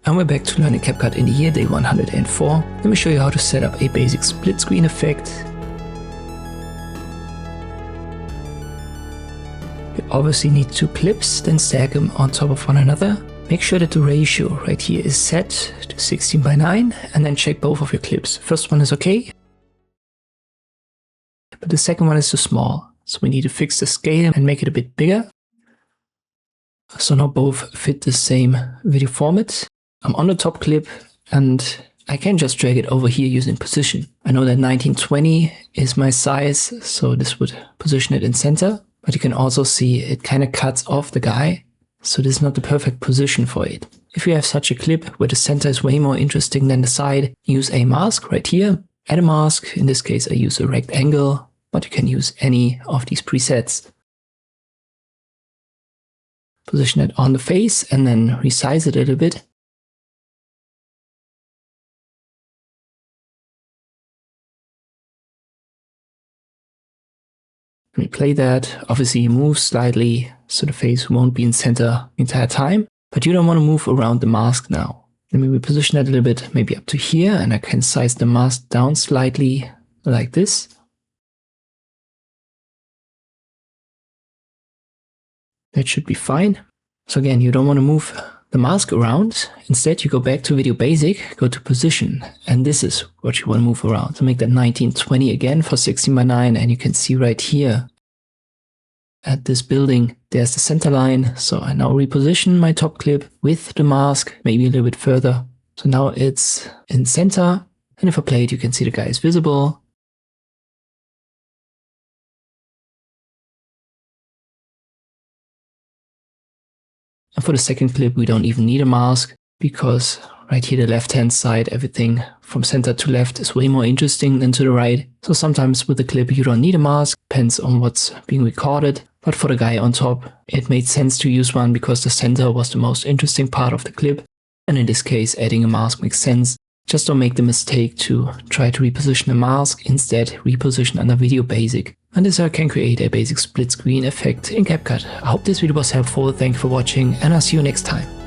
and we're back to learning CapCut in the year day 104. Let me show you how to set up a basic split screen effect. You obviously need 2 clips, then stack them on top of one another. Make sure that the ratio right here is set to 16:9 and then check both of your clips. First one is okay, but the second one is too small. So we need to fix the scale and make it a bit bigger. So now both fit the same video format. I'm on the top clip and I can just drag it over here using position. I know that 1920 is my size, so this would position it in center. But you can also see it kind of cuts off the guy. So this is not the perfect position for it. If you have such a clip where the center is way more interesting than the side, use a mask right here. Add a mask. In this case, I use a rectangle, but you can use any of these presets. Position it on the face and then resize it a little bit. Replay that. Obviously you move slightly so the face won't be in center the entire time, but you don't want to move around the mask now. Let me reposition that a little bit, maybe up to here, and I can size the mask down slightly like this. That should be fine. So again, you don't want to move the mask around. Instead, you go back to Video Basic, go to Position, and this is what you want to move around. So make that 1920 again for 16:9, and you can see right here at this building, there's the center line. So I now reposition my top clip with the mask, maybe a little bit further. So now it's in center, and if I play it, you can see the guy is visible. And for the second clip, we don't even need a mask because right here, the left-hand side, everything from center to left is way more interesting than to the right. So sometimes with the clip, you don't need a mask, depends on what's being recorded. But for the guy on top, it made sense to use one because the center was the most interesting part of the clip. And in this case, adding a mask makes sense. Just don't make the mistake to try to reposition a mask, instead reposition under Video Basic. And this I can create a basic split screen effect in CapCut. I hope this video was helpful, thank you for watching, and I'll see you next time.